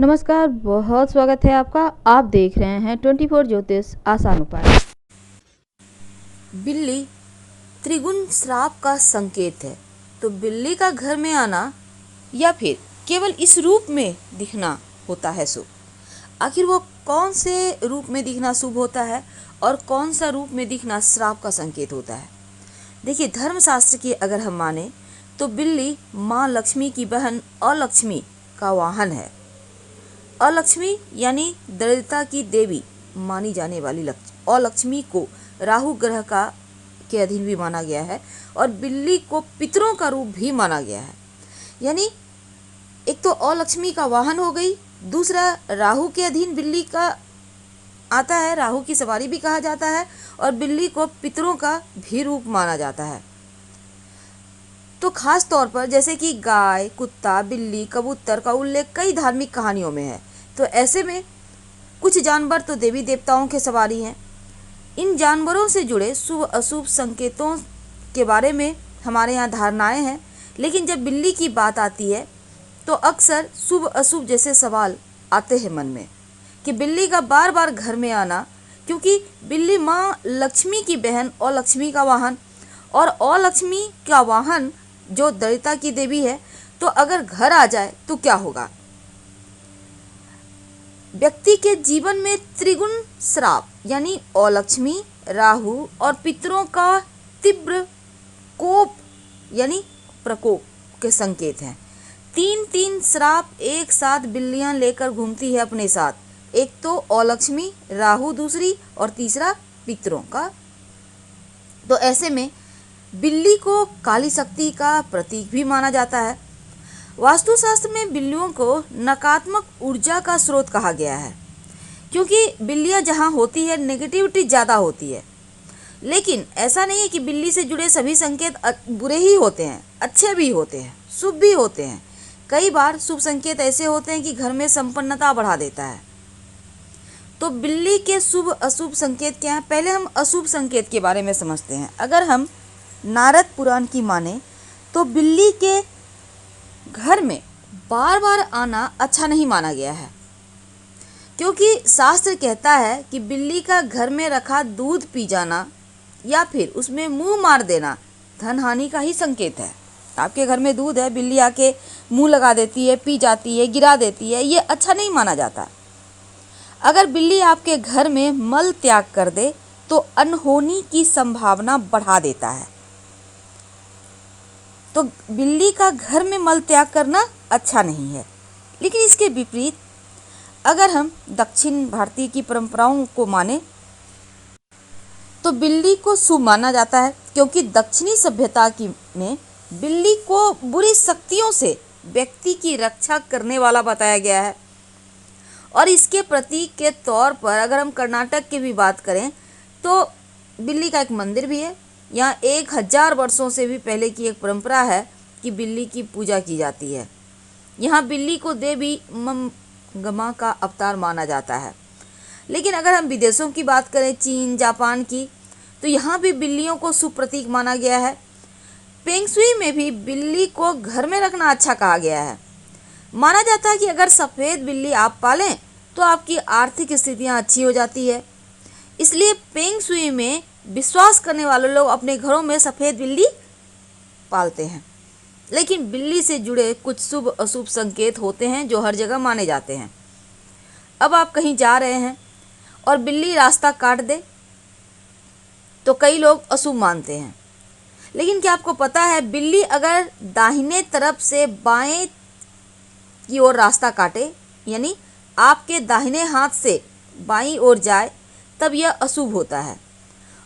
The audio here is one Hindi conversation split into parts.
नमस्कार, बहुत स्वागत है आपका। आप देख रहे हैं 24 ज्योतिष आसान उपाय। बिल्ली त्रिगुण श्राप का संकेत है, तो बिल्ली का घर में आना या फिर केवल इस रूप में दिखना होता है शुभ। आखिर वो कौन से रूप में दिखना शुभ होता है और कौन सा रूप में दिखना श्राप का संकेत होता है। देखिए, धर्मशास्त्र की अगर हम माने तो बिल्ली माँ लक्ष्मी की बहन अलक्ष्मी का वाहन है। अलक्ष्मी यानी दरिद्रता की देवी मानी जाने वाली अलक्ष्मी को राहु ग्रह के अधीन भी माना गया है और बिल्ली को पितरों का रूप भी माना गया है। यानी एक तो अलक्ष्मी का वाहन हो गई, दूसरा राहु के अधीन बिल्ली का आता है, राहु की सवारी भी कहा जाता है, और बिल्ली को पितरों का भी रूप माना जाता है। तो खास तौर पर जैसे कि गाय, कुत्ता, बिल्ली, कबूतर का उल्लेख कई धार्मिक कहानियों में है, तो ऐसे में कुछ जानवर तो देवी देवताओं के सवारी हैं। इन जानवरों से जुड़े शुभ अशुभ संकेतों के बारे में हमारे यहाँ धारणाएं हैं, लेकिन जब बिल्ली की बात आती है तो अक्सर शुभ अशुभ जैसे सवाल आते हैं मन में कि बिल्ली का बार बार घर में आना, क्योंकि बिल्ली माँ लक्ष्मी की बहन और लक्ष्मी का वाहन, और अलक्ष्मी का वाहन जो दरिद्रता की देवी है, तो अगर घर आ जाए तो क्या होगा। व्यक्ति के जीवन में त्रिगुण श्राप यानी अलक्ष्मी, राहु और पितरों का तीव्र कोप यानी प्रकोप के संकेत हैं। तीन श्राप एक साथ बिल्लियां लेकर घूमती है अपने साथ, एक तो अलक्ष्मी, राहु दूसरी, और तीसरा पितरों का। तो ऐसे में बिल्ली को काली शक्ति का प्रतीक भी माना जाता है। वास्तुशास्त्र में बिल्लियों को नकारात्मक ऊर्जा का स्रोत कहा गया है, क्योंकि बिल्लियां जहां होती है नेगेटिविटी ज़्यादा होती है। लेकिन ऐसा नहीं है कि बिल्ली से जुड़े सभी संकेत बुरे ही होते हैं, अच्छे भी होते हैं, शुभ भी होते हैं। कई बार शुभ संकेत ऐसे होते हैं कि घर में संपन्नता बढ़ा देता है। तो बिल्ली के शुभ अशुभ संकेत क्या हैं? पहले हम अशुभ संकेत के बारे में समझते हैं। अगर हम नारद पुराण की माने तो बिल्ली के घर में बार बार आना अच्छा नहीं माना गया है, क्योंकि शास्त्र कहता है कि बिल्ली का घर में रखा दूध पी जाना या फिर उसमें मुंह मार देना धन हानि का ही संकेत है। आपके घर में दूध है, बिल्ली आके मुंह लगा देती है, पी जाती है, गिरा देती है, ये अच्छा नहीं माना जाता। अगर बिल्ली आपके घर में मल त्याग कर दे तो अनहोनी की संभावना बढ़ा देता है। तो बिल्ली का घर में मल त्याग करना अच्छा नहीं है। लेकिन इसके विपरीत अगर हम दक्षिण भारतीय की परंपराओं को माने तो बिल्ली को शुभ माना जाता है, क्योंकि दक्षिणी सभ्यता में बिल्ली को बुरी शक्तियों से व्यक्ति की रक्षा करने वाला बताया गया है। और इसके प्रतीक के तौर पर अगर हम कर्नाटक की भी बात करें तो बिल्ली का एक मंदिर भी है। यहाँ 1000 वर्षों से भी पहले की एक परंपरा है कि बिल्ली की पूजा की जाती है। यहाँ बिल्ली को देवी मंगमा का अवतार माना जाता है। लेकिन अगर हम विदेशों की बात करें, चीन, जापान की, तो यहाँ भी बिल्लियों को शुभ प्रतीक माना गया है। फेंग शुई में भी बिल्ली को घर में रखना अच्छा कहा गया है। माना जाता है कि अगर सफ़ेद बिल्ली आप पालें तो आपकी आर्थिक स्थितियाँ अच्छी हो जाती है। इसलिए फेंग शुई में विश्वास करने वाले लोग अपने घरों में सफ़ेद बिल्ली पालते हैं। लेकिन बिल्ली से जुड़े कुछ शुभ अशुभ संकेत होते हैं जो हर जगह माने जाते हैं। अब आप कहीं जा रहे हैं और बिल्ली रास्ता काट दे तो कई लोग अशुभ मानते हैं। लेकिन क्या आपको पता है, बिल्ली अगर दाहिने तरफ से बाएं की ओर रास्ता काटे, यानी आपके दाहिने हाथ से बाईं ओर जाए, तब यह अशुभ होता है।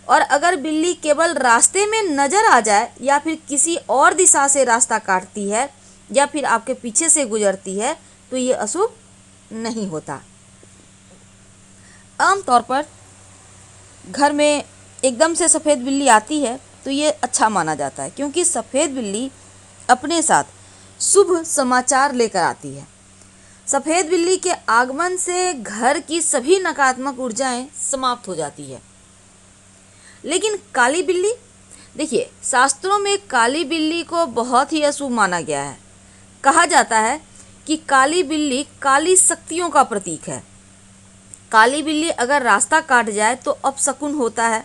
और अगर बिल्ली केवल रास्ते में नजर आ जाए या फिर किसी और दिशा से रास्ता काटती है या फिर आपके पीछे से गुजरती है तो ये अशुभ नहीं होता। आमतौर पर घर में एकदम से सफ़ेद बिल्ली आती है तो ये अच्छा माना जाता है, क्योंकि सफ़ेद बिल्ली अपने साथ शुभ समाचार लेकर आती है। सफ़ेद बिल्ली के आगमन से घर की सभी नकारात्मक ऊर्जाएं समाप्त हो जाती है। लेकिन काली बिल्ली, देखिए, शास्त्रों में काली बिल्ली को बहुत ही अशुभ माना गया है। कहा जाता है कि काली बिल्ली काली शक्तियों का प्रतीक है। काली बिल्ली अगर रास्ता काट जाए तो अपशकुन होता है।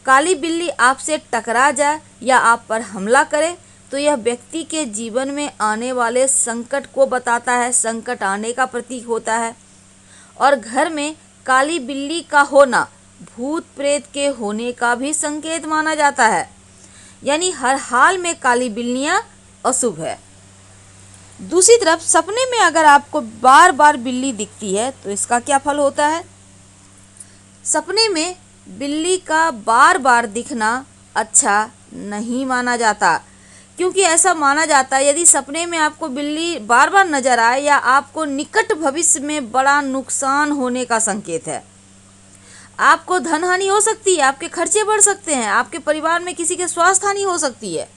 काली बिल्ली आपसे टकरा जाए या आप पर हमला करे तो यह व्यक्ति के जीवन में आने वाले संकट को बताता है, संकट आने का प्रतीक होता है। और घर में काली बिल्ली का होना भूत प्रेत के होने का भी संकेत माना जाता है, यानी हर हाल में काली बिल्लियां अशुभ है। दूसरी तरफ सपने में अगर आपको बार बार बिल्ली दिखती है तो इसका क्या फल होता है? सपने में बिल्ली का बार बार दिखना अच्छा नहीं माना जाता, क्योंकि ऐसा माना जाता है यदि सपने में आपको बिल्ली बार बार नजर आए या आपको निकट भविष्य में बड़ा नुकसान होने का संकेत है। आपको धन हानि हो सकती है, आपके खर्चे बढ़ सकते हैं, आपके परिवार में किसी के स्वास्थ्य हानि हो सकती है।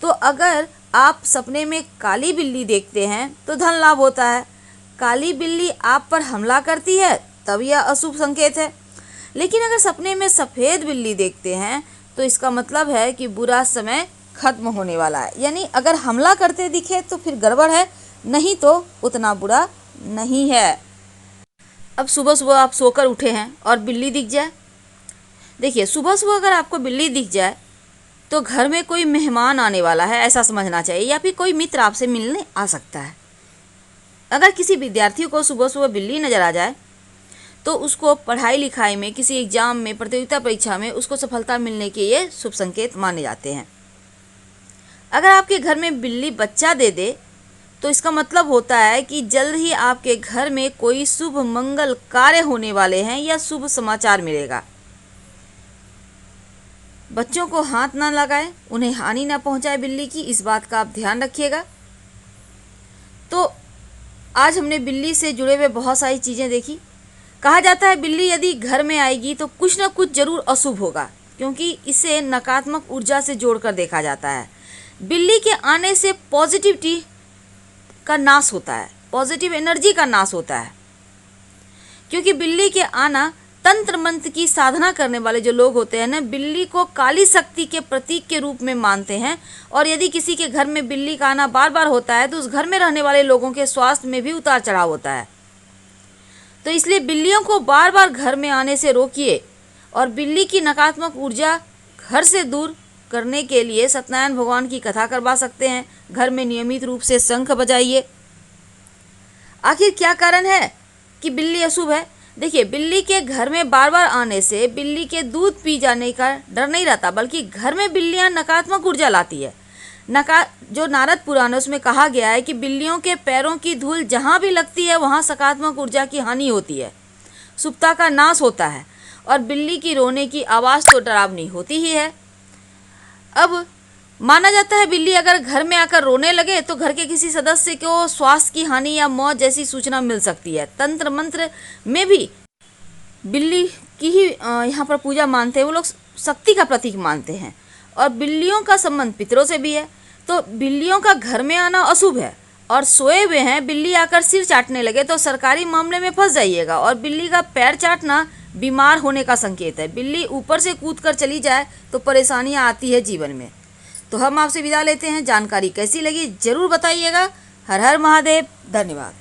तो अगर आप सपने में काली बिल्ली देखते हैं तो धन लाभ होता है। काली बिल्ली आप पर हमला करती है तब यह अशुभ संकेत है। लेकिन अगर सपने में सफ़ेद बिल्ली देखते हैं तो इसका मतलब है कि बुरा समय खत्म होने वाला है, यानी अगर हमला करते दिखे तो फिर गड़बड़ है, नहीं तो उतना बुरा नहीं है। अब सुबह सुबह आप सोकर उठे हैं और बिल्ली दिख जाए। देखिए, सुबह सुबह अगर आपको बिल्ली दिख जाए तो घर में कोई मेहमान आने वाला है ऐसा समझना चाहिए, या फिर कोई मित्र आपसे मिलने आ सकता है। अगर किसी विद्यार्थी को सुबह सुबह बिल्ली नज़र आ जाए तो उसको पढ़ाई लिखाई में, किसी एग्जाम में, प्रतियोगिता परीक्षा में उसको सफलता मिलने के ये शुभ संकेत माने जाते हैं। अगर आपके घर में बिल्ली बच्चा दे दे तो इसका मतलब होता है कि जल्द ही आपके घर में कोई शुभ मंगल कार्य होने वाले हैं या शुभ समाचार मिलेगा। बच्चों को हाथ ना लगाएं, उन्हें हानि ना पहुंचाए बिल्ली की, इस बात का आप ध्यान रखिएगा। तो आज हमने बिल्ली से जुड़े हुए बहुत सारी चीज़ें देखी। कहा जाता है बिल्ली यदि घर में आएगी तो कुछ ना कुछ जरूर अशुभ होगा, क्योंकि इसे नकारात्मक ऊर्जा से जोड़कर देखा जाता है। बिल्ली के आने से पॉजिटिविटी का नाश होता है, पॉजिटिव एनर्जी का नाश होता है, क्योंकि बिल्ली के आना, तंत्र मंत्र की साधना करने वाले जो लोग होते हैं ना, बिल्ली को काली शक्ति के प्रतीक के रूप में मानते हैं। और यदि किसी के घर में बिल्ली का आना बार बार होता है तो उस घर में रहने वाले लोगों के स्वास्थ्य में भी उतार चढ़ाव होता है। तो इसलिए बिल्लियों को बार बार घर में आने से रोकिए और बिल्ली की नकारात्मक ऊर्जा घर से दूर करने के लिए सत्यनारायण भगवान की कथा करवा सकते हैं। घर में नियमित रूप से शंख बजाइए। आखिर क्या कारण है कि बिल्ली अशुभ है? देखिए, बिल्ली के घर में बार बार आने से बिल्ली के दूध पी जाने का डर नहीं रहता, बल्कि घर में बिल्लियां नकारात्मक ऊर्जा लाती है। जो नारद पुराण उसमें कहा गया है कि बिल्लियों के पैरों की धूल जहाँ भी लगती है वहाँ सकारात्मक ऊर्जा की हानि होती है, शुभता का नाश होता है। और बिल्ली की रोने की आवाज़ तो डरावनी होती ही है। अब माना जाता है बिल्ली अगर घर में आकर रोने लगे तो घर के किसी सदस्य को स्वास्थ्य की हानि या मौत जैसी सूचना मिल सकती है। तंत्र मंत्र में भी बिल्ली की ही यहाँ पर पूजा मानते हैं, वो लोग शक्ति का प्रतीक मानते हैं। और बिल्लियों का संबंध पितरों से भी है। तो बिल्लियों का घर में आना अशुभ है। और सोए हुए हैं, बिल्ली आकर सिर चाटने लगे तो सरकारी मामले में फंस जाइएगा। और बिल्ली का पैर चाटना बीमार होने का संकेत है। बिल्ली ऊपर से कूदकर चली जाए तो परेशानियां आती है जीवन में। तो हम आपसे विदा लेते हैं। जानकारी कैसी लगी जरूर बताइएगा। हर हर महादेव। धन्यवाद।